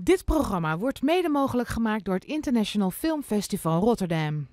Dit programma wordt mede mogelijk gemaakt door het International Film Festival Rotterdam.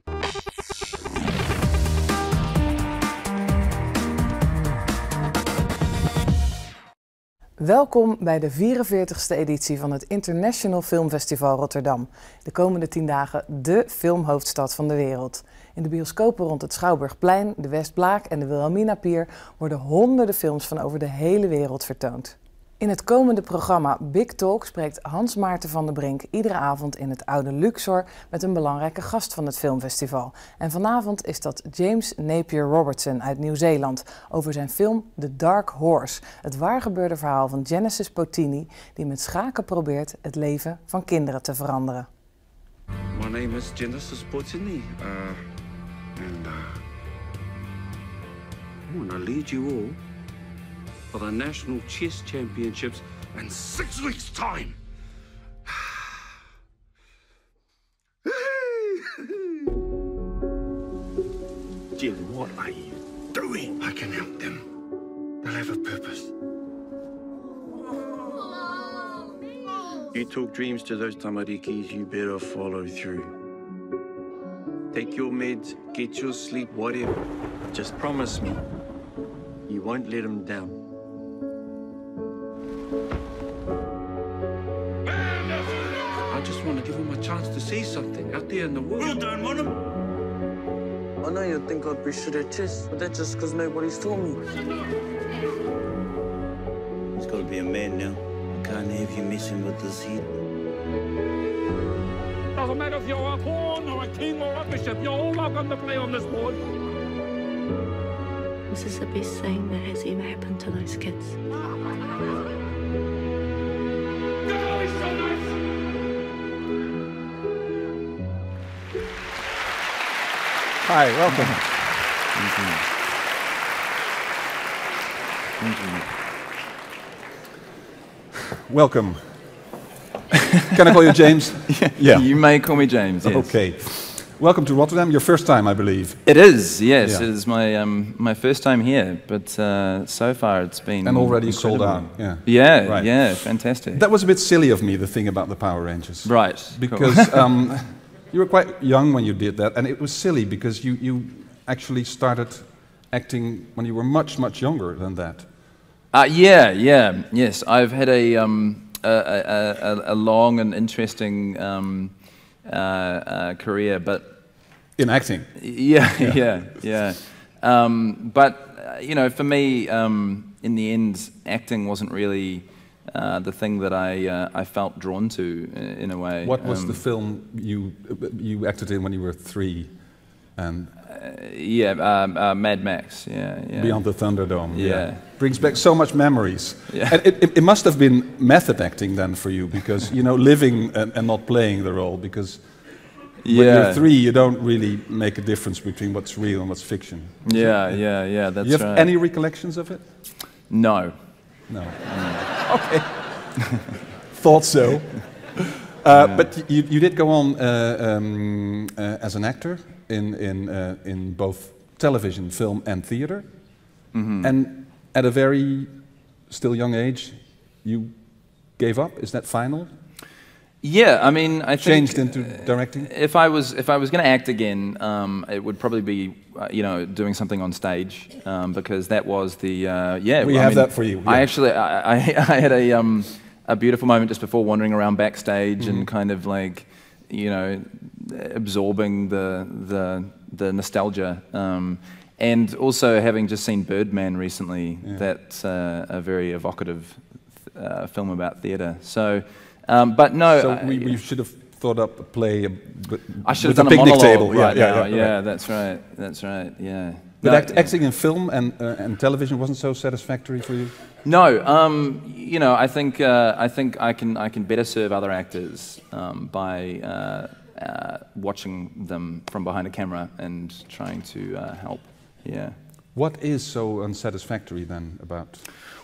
Welkom bij de 44e editie van het International Film Festival Rotterdam. De komende 10 dagen de filmhoofdstad van de wereld. In de bioscopen rond het Schouwburgplein, de Westblaak en de James Napier worden honderden films van over de hele wereld vertoond. In het komende programma Big Talk spreekt Hans Maarten van der Brink iedere avond in het oude Luxor met een belangrijke gast van het filmfestival. En vanavond is dat James Napier Robertson uit Nieuw-Zeeland over zijn film The Dark Horse, het waargebeurde verhaal van Genesis Potini die met schaken probeert het leven van kinderen te veranderen. My name is Genesis Potini, and I want to lead you all for the National Chess Championships in 6 weeks' time. Jim, what are you doing? I can help them. They'll have a purpose. You talk dreams to those tamarikis, you better follow through. Take your meds, get your sleep, whatever. Just promise me you won't let them down. I just want to give him a chance to see something out there in the world. You don't want him? I know you think I'd be shit at chess, but that's just because nobody's told me. He's got to be a man now. I can't have you messing with this head. Doesn't matter if you're a pawn or a king or a bishop, you're all welcome to play on this board. This is the best thing that has ever happened to those kids. Hi, welcome. Welcome. Can I call you James? Yeah. You may call me James, yes. Okay. Welcome to Rotterdam, your first time, I believe. It is, yes. Yeah. It is my first time here, but so far it's been And already incredible. sold out. Yeah. Yeah, Right. yeah, fantastic. That was a bit silly of me, the thing about the Power Rangers. Right. Because you were quite young when you did that, and it was silly because you actually started acting when you were much, much younger than that. Yes. I've had a long and interesting career, but In acting. yeah. But you know, for me, in the end, acting wasn't really the thing that I felt drawn to in a way. What was the film you acted in when you were 3? And Mad Max. Yeah. Beyond the Thunderdome. Yeah. Brings back so much memories. Yeah. And it must have been method acting then for you, because living and not playing the role, because when you're 3 you don't really make a difference between what's real and what's fiction. Yeah. That's You have right. any recollections of it? No. Okay. Thought so. But you did go on as an actor in both television, film, and theater. Mm-hmm. And at a very still young age, you gave up. Is that final? Yeah, I mean, I think Changed into directing. If I was going to act again, it would probably be doing something on stage, because that was the We have that for you. I actually I had a beautiful moment just before wandering around backstage and kind of like absorbing the nostalgia, and also having just seen Birdman recently. Yeah. That's a very evocative film about theatre. So. But no. So we should have thought up a play. I should with have done a picnic a monologue table. right now. Yeah, right. that's right. Yeah. But No, acting in film and television wasn't so satisfactory for you. No, I think I can better serve other actors by watching them from behind a camera and trying to help. Yeah. What is so unsatisfactory then about?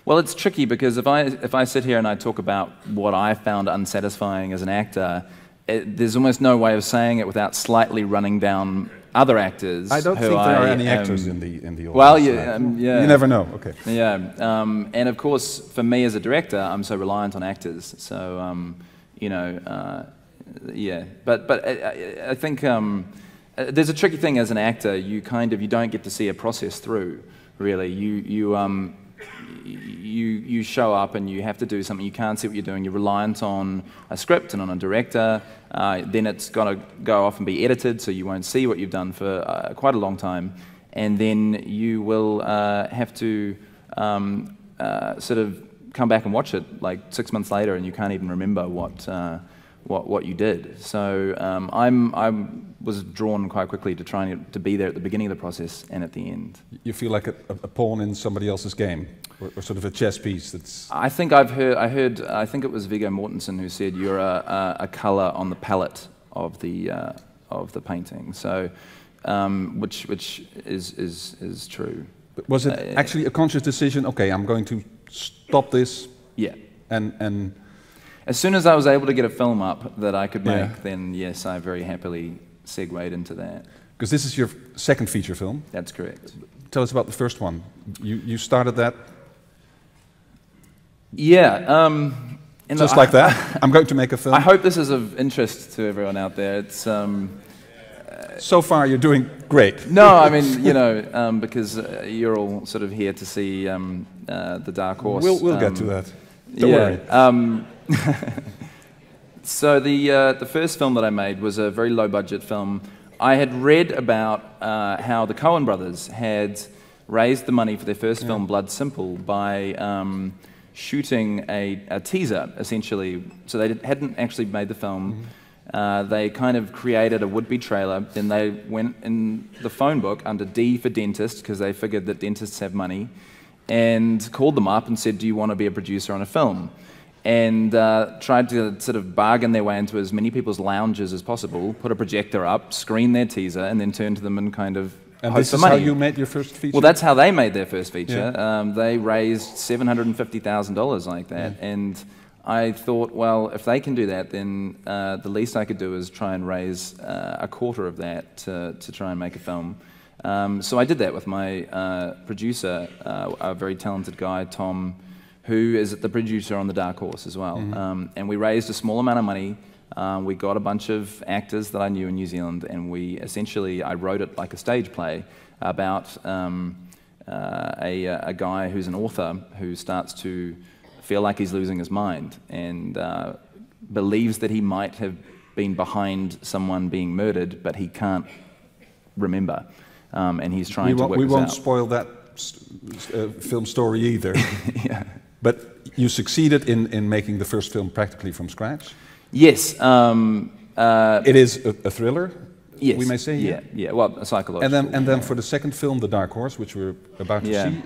Well, it's tricky because if I sit here and I talk about what I found unsatisfying as an actor, there's almost no way of saying it without slightly running down other actors. I don't who think there are any actors in the audience. Well, right? yeah. You never know. Okay. Yeah, and of course, for me as a director, I'm so reliant on actors. So you know, yeah. But I think there's a tricky thing as an actor. You don't get to see a process through. Really, you show up and you have to do something. You can't see what you're doing. You're reliant on a script and on a director. Then it's got to go off and be edited, so you won't see what you've done for quite a long time. And then you will have to sort of come back and watch it like 6 months later, and you can't even remember what you did. So I was drawn quite quickly to trying to be there at the beginning of the process and at the end. You feel like a pawn in somebody else's game, or sort of a chess piece that's... I think I think it was Viggo Mortensen who said you're a colour on the palette of the painting. So, which is true. But was it actually a conscious decision? Okay, I'm going to stop this. Yeah. And as soon as I was able to get a film up that I could make, then yes, I very happily segued into that. Because this is your second feature film. That's correct. Tell us about the first one. You started that. Yeah. Just like that. I'm going to make a film. I hope this is of interest to everyone out there. It's. So far, you're doing great. No, I mean, you know, because you're all sort of here to see the Dark Horse. We'll get to that. Don't worry. So the first film that I made was a very low-budget film. I had read about how the Coen brothers had raised the money for their first film, Blood Simple, by shooting a teaser, essentially. So they hadn't actually made the film. They kind of created a would-be trailer. Then they went in the phone book under D for dentist, because they figured that dentists have money, and called them up and said, do you want to be a producer on a film? And tried to sort of bargain their way into as many people's lounges as possible, put a projector up, screen their teaser, and then turn to them and kind of and hope this for is money. how you made your first feature? Well, that's how they made their first feature. Yeah. They raised $750,000 like that, and I thought, well, if they can do that, then the least I could do is try and raise a quarter of that to try and make a film. So I did that with my producer, a very talented guy, Tom, who is the producer on The Dark Horse as well. And we raised a small amount of money. We got a bunch of actors that I knew in New Zealand, and I wrote it like a stage play about a guy who's an author who starts to feel like he's losing his mind and believes that he might have been behind someone being murdered, but he can't remember. And he's trying to work this out. We won't spoil that film story either. Yeah. But you succeeded in making the first film practically from scratch? Yes. It is a thriller, yes. we may say? Yeah, well, a psychological. And then for the second film, The Dark Horse, which we're about to see,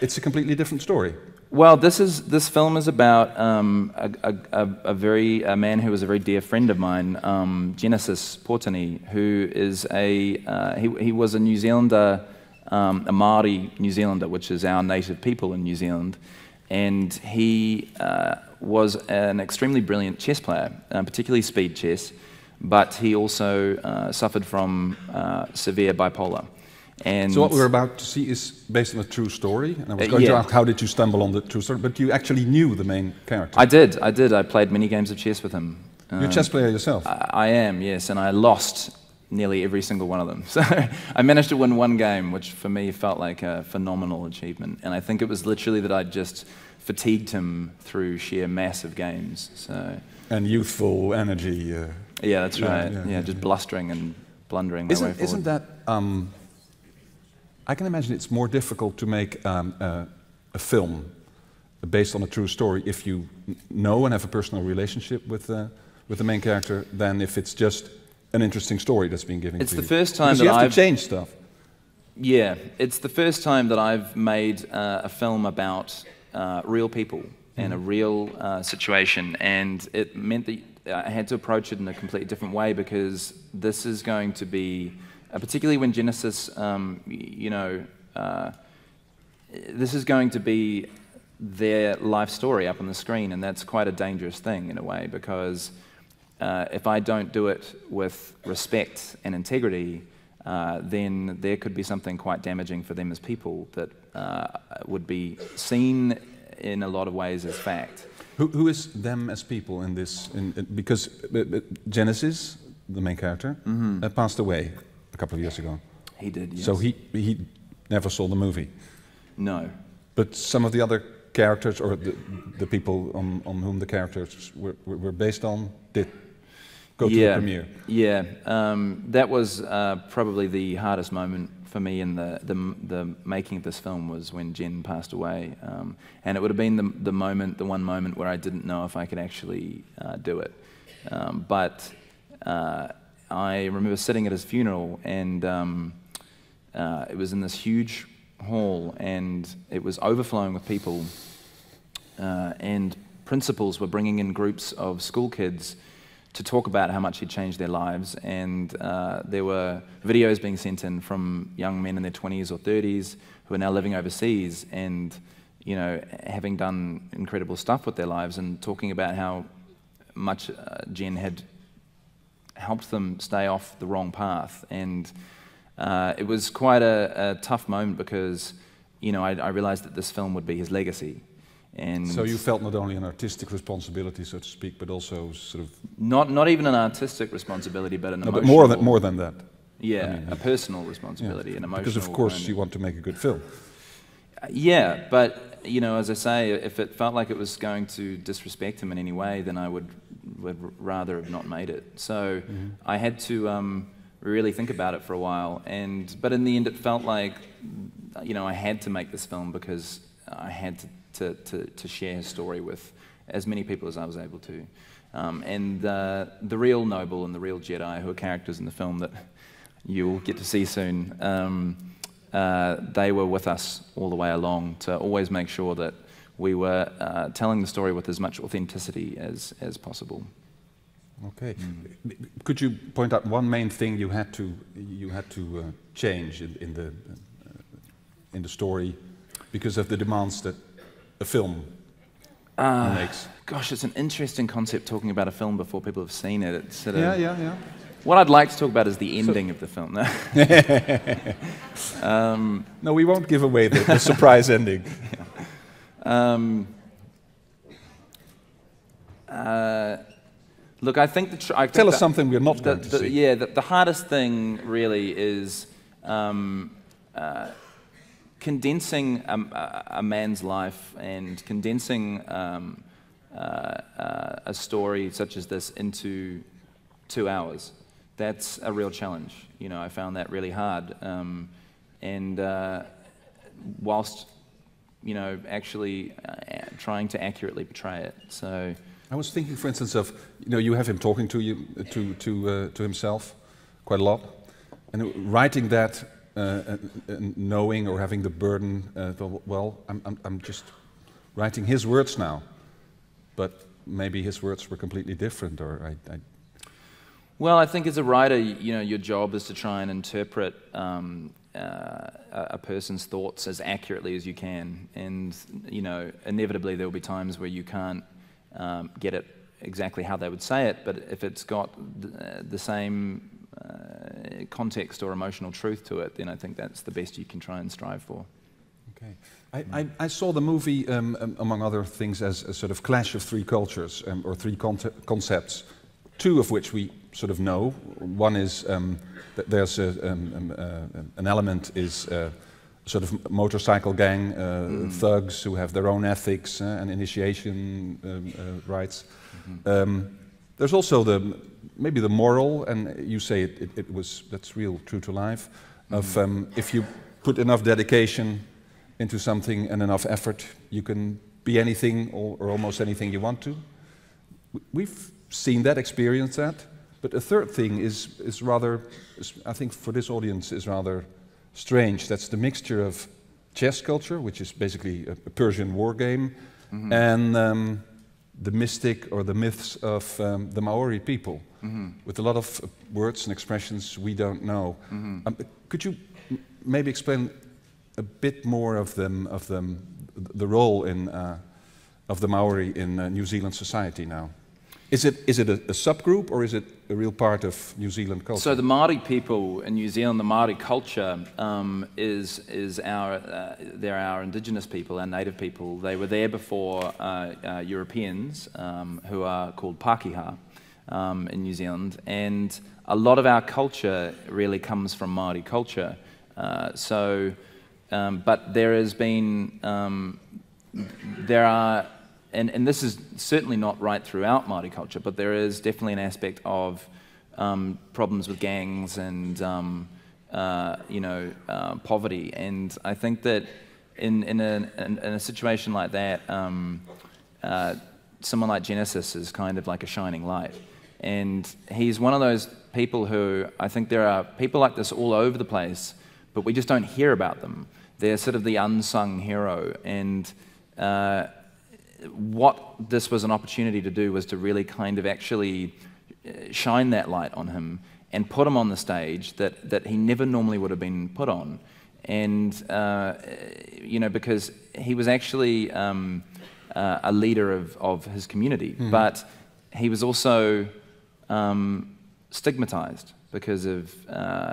it's a completely different story. Well, this film is about a man who was a very dear friend of mine, Genesis Portini, who is he was a New Zealander, a Māori New Zealander, which is our native people in New Zealand, and he was an extremely brilliant chess player, particularly speed chess, but he also suffered from severe bipolar. And so what we're about to see is based on a true story, and I was going to ask, how did you stumble on the true story? But you actually knew the main character. I did. I played many games of chess with him. You're a chess player yourself? I am, yes, and I lost nearly every single one of them. So I managed to win one game, which for me felt like a phenomenal achievement. And I think it was literally that I just fatigued him through sheer mass of games. So. And youthful energy. Yeah, that's right. Yeah, just blustering and blundering my way forward. Isn't that... I can imagine it's more difficult to make a film based on a true story if you know and have a personal relationship with the main character than if it's just an interesting story that's being given to you. It's the first time that you have to change stuff. Yeah, it's the first time that I've made a film about real people and a real situation, and it meant that I had to approach it in a completely different way, because this is going to be... particularly when Genesis, this is going to be their life story up on the screen, and that's quite a dangerous thing in a way, because if I don't do it with respect and integrity, then there could be something quite damaging for them as people that would be seen in a lot of ways as fact. Who is them as people in this? Because Genesis, the main character, passed away a couple of years ago. He did, yes. So he never saw the movie. No. But some of the other characters, or the people on whom the characters were based on, did go to the premiere. Yeah, that was probably the hardest moment for me in the making of this film, was when Jen passed away, and it would have been the one moment where I didn't know if I could actually do it. But I remember sitting at his funeral, and it was in this huge hall, and it was overflowing with people, and principals were bringing in groups of school kids to talk about how much he'd changed their lives, and there were videos being sent in from young men in their 20s or 30s who are now living overseas and, you know, having done incredible stuff with their lives, and talking about how much Jen had helped them stay off the wrong path. And it was quite a tough moment, because, you know, I realized that this film would be his legacy. And so you felt not only an artistic responsibility, so to speak, but also sort of... Not even an artistic responsibility, but an emotional... But more than that. Yeah, I mean, a personal responsibility, an emotional... Because of course you want to make a good film. Yeah, but, you know, as I say, if it felt like it was going to disrespect him in any way, then I would rather have not made it. So I had to really think about it for a while, but in the end it felt like, you know, I had to make this film, because I had to share his story with as many people as I was able to. And the real Noble and the real Jedi, who are characters in the film that you'll get to see soon, they were with us all the way along to always make sure that we were telling the story with as much authenticity as possible. Okay. Could you point out one main thing you had to change in the story because of the demands that a film makes? Gosh, it's an interesting concept, talking about a film before people have seen it. It's sort of, yeah. What I'd like to talk about is the ending of the film. No, we won't give away the surprise ending. Look, I think tell us something we're not going to see. Yeah, the hardest thing really is condensing a man's life, and condensing a story such as this into 2 hours. That's a real challenge. You know, I found that really hard. And whilst, you know, actually trying to accurately portray it. So I was thinking, for instance, of, you know, you have him talking to you to himself quite a lot, and writing that, and knowing or having the burden. Well, I'm just writing his words now, but maybe his words were completely different, or I Well, I think as a writer, you know, your job is to try and interpret a person's thoughts as accurately as you can, and, you know, inevitably there will be times where you can't get it exactly how they would say it, but if it's got the same context or emotional truth to it, then I think that's the best you can try and strive for. Okay. I saw the movie, among other things, as a sort of clash of three cultures, or three concepts, two of which we sort of know. One is that there's an element is sort of motorcycle gang, thugs who have their own ethics and initiation rites. There's also maybe the moral, and you say that's real, true to life, of if you put enough dedication into something and enough effort, you can be anything or almost anything you want to. We've seen that, experienced that. But a third thing is rather, I think for this audience, is rather strange. That's the mixture of chess culture, which is basically a Persian war game, and the mystic or the myths of the Maori people, with a lot of words and expressions we don't know. Could you maybe explain a bit more of the role of the Maori in New Zealand society now? Is it a subgroup, or is it a real part of New Zealand culture? So the Māori people in New Zealand, the Māori culture, they're our indigenous people, our native people. They were there before Europeans, who are called Pākehā in New Zealand, and a lot of our culture really comes from Māori culture. But there has been, and this is certainly not right throughout Māori culture, but there is definitely an aspect of problems with gangs and poverty. And I think that in a situation like that, someone like Genesis is kind of like a shining light. And he's one of those people who, I think there are people like this all over the place, but we just don't hear about them. They're sort of the unsung hero. And what this was an opportunity to do was to really kind of actually shine that light on him and put him on the stage that he never normally would have been put on. And, because he was actually a leader of his community, but he was also stigmatized because of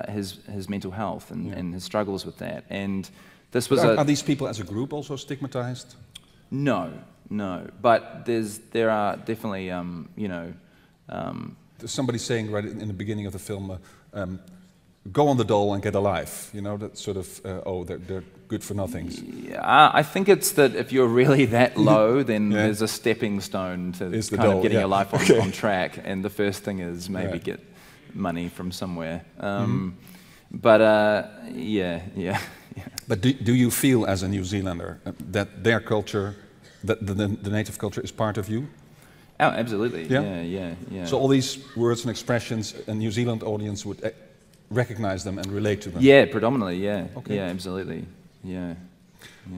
his mental health and his struggles with that. And this was are these people as a group also stigmatized? No, but there are definitely, There's somebody saying right in the beginning of the film, go on the dole and get a life. You know, that sort of, they're good for nothings. Yeah, I think it's that if you're really that low, then there's a stepping stone to kind of getting your life on track. And the first thing is maybe get money from somewhere. But But do you feel as a New Zealander that their culture, that the native culture is part of you? Oh, absolutely. Yeah. So all these words and expressions, a New Zealand audience would recognize them and relate to them? Yeah, predominantly, yeah. Okay. Yeah, absolutely. Yeah.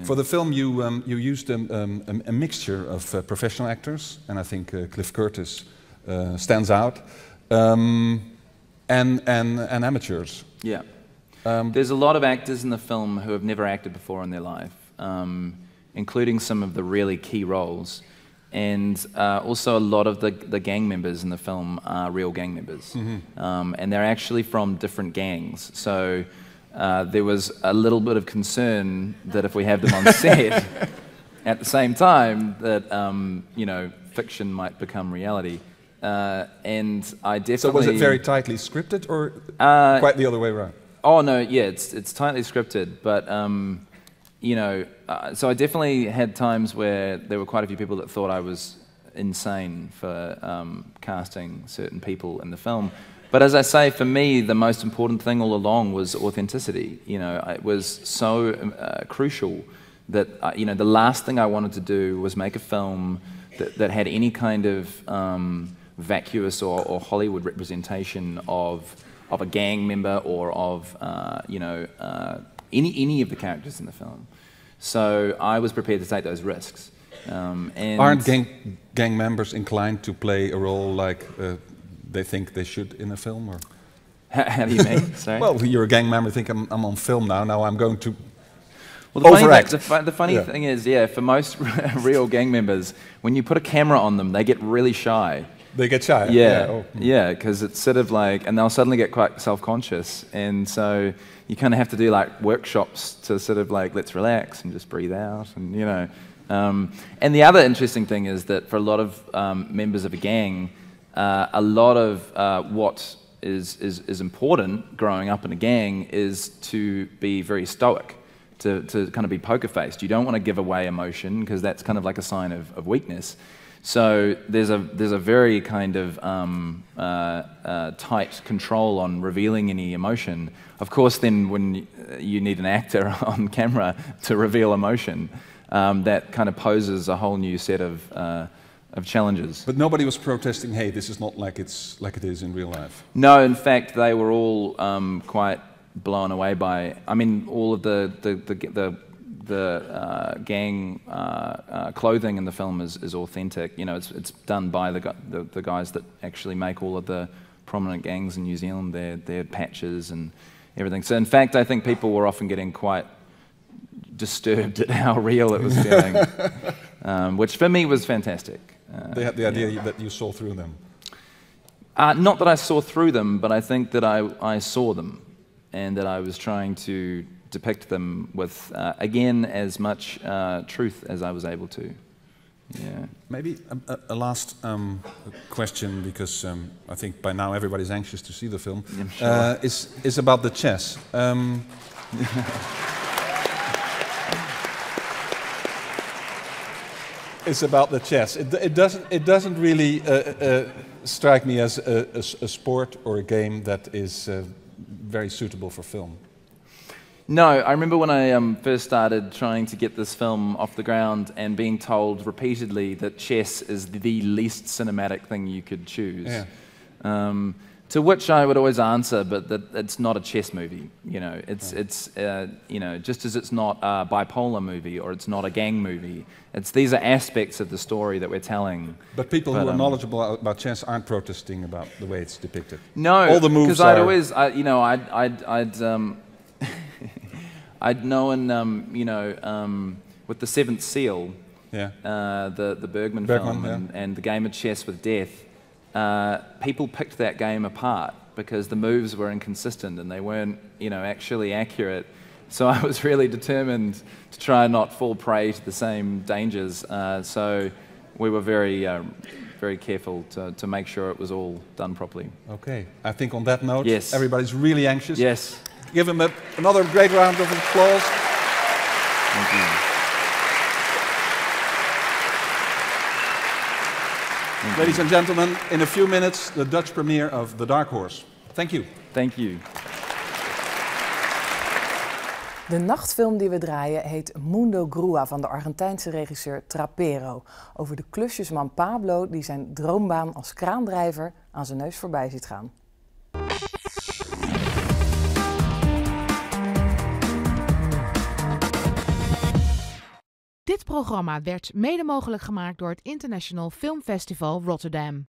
For the film, you used a mixture of professional actors, and I think Cliff Curtis stands out, and amateurs. Yeah. There's a lot of actors in the film who have never acted before in their life, including some of the really key roles. And also a lot of the gang members in the film are real gang members. And they're actually from different gangs. So there was a little bit of concern that if we have them on set at the same time, that fiction might become reality. And I definitely... So was it very tightly scripted, or quite the other way around? Oh no, yeah, it's tightly scripted, but so I definitely had times where there were quite a few people that thought I was insane for casting certain people in the film. But as I say, for me, the most important thing all along was authenticity. It was so crucial that the last thing I wanted to do was make a film that had any kind of vacuous or Hollywood representation of a gang member or of any of the characters in the film. So I was prepared to take those risks. And aren't gang members inclined to play a role like they think they should in a film? Or how do you mean? Sorry. Well, you're a gang member. Think I'm on film now. Now I'm going to overact. The funny thing is, for most real gang members, when you put a camera on them, they get really shy. They get shy? Yeah, because it's sort of like, and they'll suddenly get quite self-conscious, and so you kind of have to do like workshops to sort of like, let's relax and just breathe out, and and the other interesting thing is that for a lot of members of a gang, a lot of what is important growing up in a gang is to be very stoic, to kind of be poker-faced. You don't want to give away emotion because that's kind of like a sign of weakness. So there's a very kind of tight control on revealing any emotion. Of course, then when you need an actor on camera to reveal emotion, that kind of poses a whole new set of challenges. But nobody was protesting, hey, this is not like it is in real life. No, in fact, they were all quite blown away by. I mean, all of the gang clothing in the film is authentic. It's done by the guys that actually make all of the prominent gangs in New Zealand. Their patches and everything. So in fact, I think people were often getting quite disturbed at how real it was feeling, which for me was fantastic. the idea that you saw through them? Not that I saw through them, but I think that I saw them, and that I was trying to depict them with, again, as much truth as I was able to. Yeah. Maybe a last question, because I think by now everybody's anxious to see the film. Yeah, sure. Is about the chess. It's about the chess. It doesn't really strike me as a sport or a game that is very suitable for film. No, I remember when I first started trying to get this film off the ground and being told repeatedly that chess is the least cinematic thing you could choose. Yeah. To which I would always answer, but that it's not a chess movie. You know, it's you know, just as it's not a bipolar movie or it's not a gang movie. These are aspects of the story that we're telling. But people who are knowledgeable about chess aren't protesting about the way it's depicted. No, all the moves because I'd always, you know, I'd known, you know, with the Seventh Seal, yeah, the Bergman film, yeah, and the game of chess with death. People picked that game apart because the moves were inconsistent and they weren't, you know, actually accurate. So I was really determined to try and not fall prey to the same dangers. So we were very careful to make sure it was all done properly. Okay, I think on that note, yes, everybody's really anxious. Yes. Give him another great round of applause. Thank you. Ladies and gentlemen, in a few minutes, the Dutch premiere of The Dark Horse. Thank you. Thank you. De nachtfilm die we draaien heet Mundo Grua van de Argentijnse regisseur Trapero. Over de klusjesman Pablo die zijn droombaan als kraandrijver aan zijn neus voorbij ziet gaan. Dit programma werd mede mogelijk gemaakt door het International Film Festival Rotterdam.